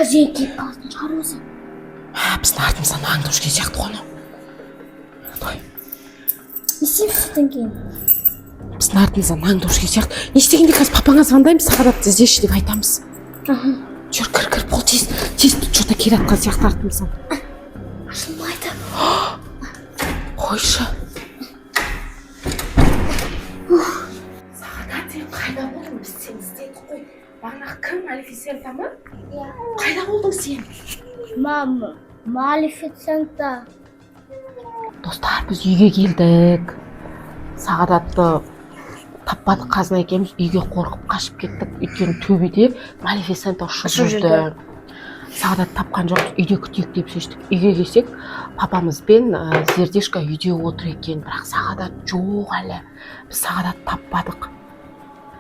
Тәжен келіп қалатын шығар өзі. Біздің артымыздан аңдып жүрген сияқты ғой анау. Не істейміз содан кейін? Біздің артымыздан аңдып жүрген сияқты. Не істегенде қазір папаңа звондаймыз, Сағадатты іздеші деп айтамыз. Жүр, кір, бол, тез что-то келатқан сияқты артымыздан. Ашылмайды. Қойшы. Сағадат, сен қайда болдың? Біз сені іздедік қой. Бағанағы кім, Малефисента ма? Иә. Қайда болдың сен? Мама, Малефисента. Достар, біз үйге келдік. Сағадатты таппадық, қазына екеуміз үйге қорқып қашып кеттік. Өйткені төбеде Малефисента ұшып жүрді. Сағадат тапқан жоқ, үйде күтейік деп шештік. Үйге келсек, папамызбен Зердешка үйде отыр екен, бірақ Сағадат жоқ әлі. Біз Сағадат таппадық.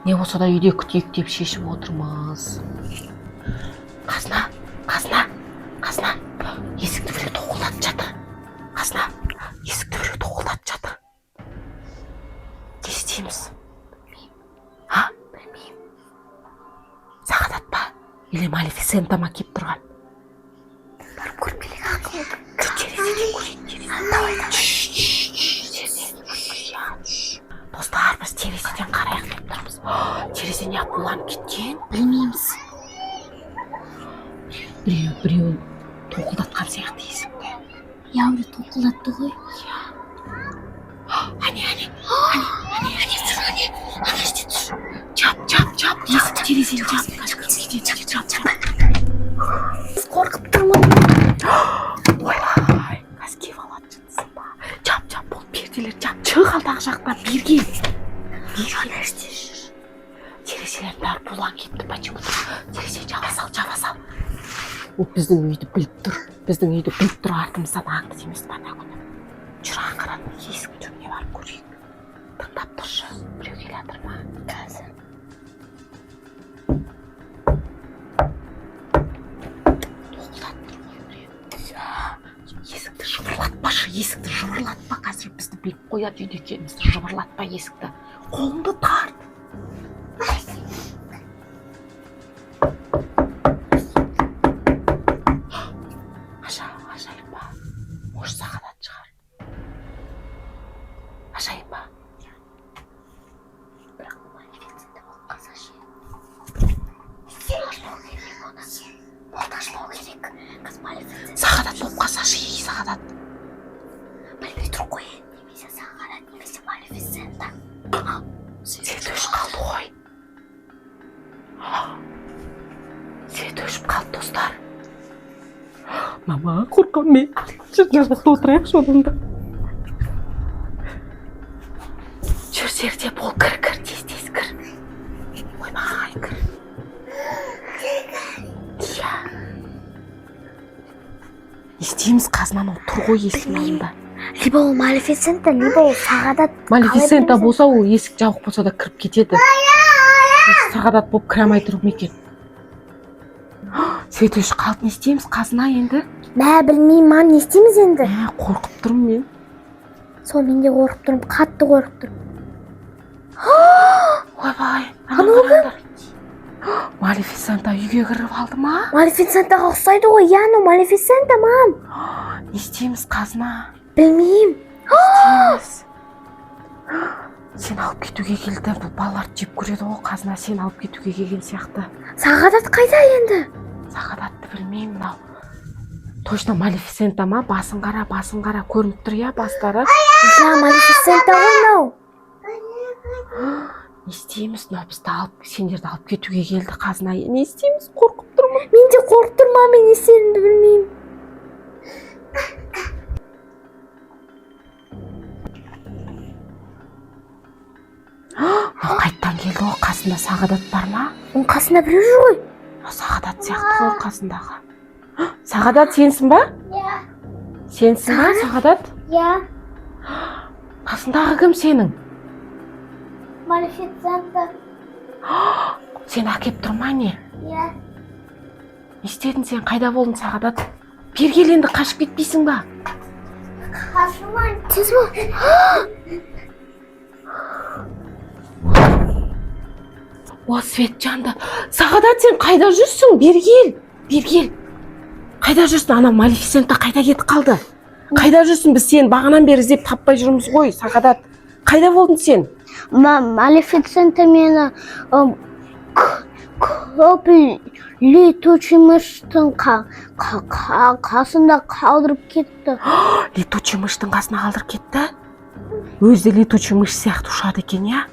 Не болса да үйде күтейік деп шешіп отырмыз. Қазына. Есікті біреу тоқылдатып жатыр. Қазына, есікті біреу тоқылдатып жатыр. Не істейміз? Білмеймін. Сағадат па? Или Малефисента ма келіп тұрған? Барып көріп келейік ақылы. Терезеден көрейін. Достар, біз терезеден қарайық деп тұрмыз. Терезе не бұланып кеткен? Білмейміз. Біреу тоқылдатқан сияқты есікті. Яуды тоқылдатты ғой. Әне. Жап. Есік терезені жап. Біз қорқып тұрмын. Ойбай, қаз кеп алады жынсың ба? Жап, бұл перделер жап. Чық алдағы жақтан берге. Терезелер бәрі бұлан кетті. Почему-то терезе жаба сал. Ол біздің үйді біліп тұр. Артымыздан аңды емес бата күні. Жүр аңғаран есік түріне барып көрейік. Тыңдап тұршы. Біреу келе жатыр ма? Қазір. Тоқылдатып тұр ғой біреу. Есікті жыбырлатпа. Қазір бізді біліп қояды үйде екенімізді. Жыбырлатпа есікті. Қолыңды тарт. Ажайып ба? Может, Сағадат шығар. Ажайып ба? Бірақ Малефисента болып қалса ше. Ашпау керек. Қыз Малефисента. Сағадат болып қалса ше, Сағадат. Білмей тұр ғой. Немесе Сағадат, немесе Малефисента. Свет өшіп қалды ғой. Свет өшіп қалды, достар. Мама, қорқам мен. Жақта отырайықшы онда. Жүр, Зерде, бол, кір, тез кір. Ойбай, кір. Иә. Естейміз, қазынан ол тұр ғой есіктің алдында. Либо ол Малефисента, либо ол Сағадат. Малефисента болса, ол есік жабық болса да кіріп кетеді. Сағадат болып кіре алмай тұрып ма екен? Свет өшіп қалды, не істейміз, қазына енді? Мә, білмеймін, мам, не істейміз енді? Қорқып тұрмын мен. Сол мен де қорқып тұрмын, қатты қорқып тұрмын. Ойбай, Малефисента үйге кіріп алды ма? Малефисентаға ұқсайды ғой, яно, Малефисента, мам. Не істейміз, қазына? Білмеймін. Сен алып кетуге келді, бұл балаларды жеп көреді ғой, қазына сен алып кетуге келген сияқты. Сағадат қайда енді? Сағадатты білмеймін, мынау. Точно Малефисента ма? Басын қара, көрініп тұр я бастары. Ja, Малефисента ғой мынау. Не істейміз, мынау бізді сендерді алып кетуге келді қазына. Не істейміз, қорқып тұрмын. Мен де қорқып тұрмын, мен не істерімді білмеймін. Қайттан келді ғой, қасында Сағадат бар ма? Оның қасында біреу жүр ғой. Сағадат сияқты ғой қасындағы. Сағадат, сенсің ба? Иә. Сенсің ба, Сағадат? Иә. Қасындағы кім сенің? Малефисента. Сен әкеп тұрма не? Иә. Не істедің сен, қайда болдың, Сағадат? Бер кел енді, қашып кетпейсің ба? Қашылмайын. Тез бол. О, свет жанды. Сағадат, сен қайда жүрсің? Бер кел. Бері кел. Қайда жүрсің? Ана Малефисента қайда кетіп қалды? Қайда жүрсің? Біз сені бағанан бері іздеп таппай жүрміз ғой, Сағадат. Қайда болдың сен? Малефисента мені көп летучий мыштың қасында қалдырып кетті. Летучий мыштың қасына қалдырып кетті? Өзі летучий мыш сияқты ұшады екен, я?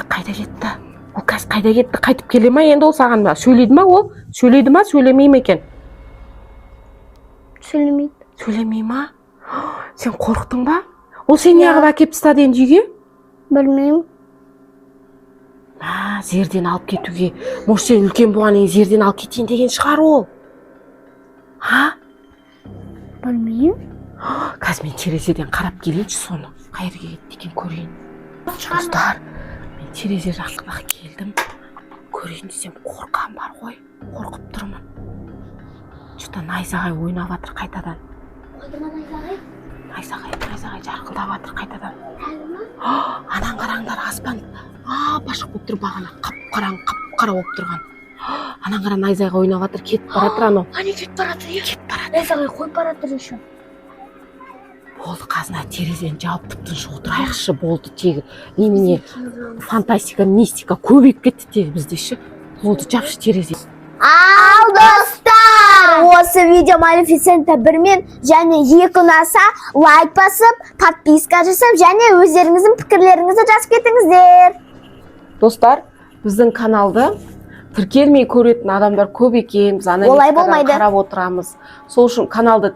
Қайда кетті? Ол қазір қайда кетті? Қайтып келе ма енді ол саған? Сөйлейді ма ол? Сөйлейді ма? Сөйлемей ме екен? Сөйлемейді. Сөйлемей ма? Сен қорықтың ба? Ол сен неғып әкеп тастады енді үйге? Білмеймін. Зерден алып кетуге. Может, сен үлкен болғаннан кейін зерден алып кетейін деген шығар ол. Білмеймін. Қазір мен терезеден қарап келейінші соны. Қайда кетті екен көрейін. Достар, мен терезе жаққа келдім. Көрейін десем қорқам бар ғой. Қорқып тұрмын. Что-то найзағай ойнап жатыр қайтадан. Найзағай жарқылдап жатыр қайтадан. Анан қараңдар, аспан башық болып тұр, бағана қап-қара болып тұрған. Анан қара найзағай ойнап жатыр, кетіп баратыр анау. Ане кетіп баратыр, кетіп баратыр. Найзағай қойып баратыр еще. Болды, қазына терезені жауып тыныш отырайықшы, болды тегі. Немене фантастика, мистика көбейіп кетті тегі бізде ше. Болды, жапшы терезе. Ал достар, осы видео Малефисента 1 мен және 2 ұнаса лайк басып, подписка жасап және өздеріңіздің пікірлеріңізді жазып кетіңіздер. Достар, біздің каналды тіркелмей көретін адамдар көп екен. Біз аналитикадан қарап отырамыз. Сол үшін каналға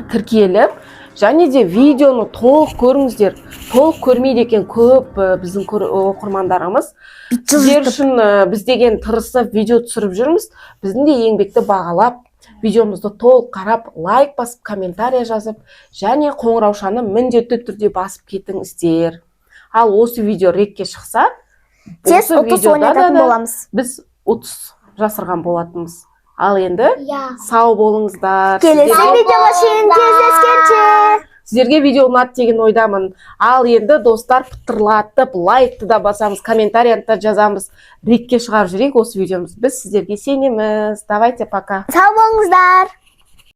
тіркеліп, және де видеоны толық көріңіздер. Толық көрмейді екен көп біздің оқырмандарымыз. Сіздер үшін біз деген тырысып видео түсіріп жүрміз. Біздің де еңбекті бағалап, видеомызды толық қарап, лайк басып, комментария жазып, және қоңыраушаны міндетті түрде басып кетіңіздер. Ал осы видео рекке шықса, тез 30 ойнататын боламыз. Біз 30 жасырған болатынбыз. Ал енді сау болыңыздар. Келесі видеоға шейін кездескенше. Сіздерге видео ұнады деген ойдамын. Ал енді достар, пытырлатып, лайкты да басамыз, комментарияны да жазамыз. Рекке шығарып жүрейік осы видеомыз. Біз сіздерге сенеміз. Давайте, пока. Сау болыңыздар.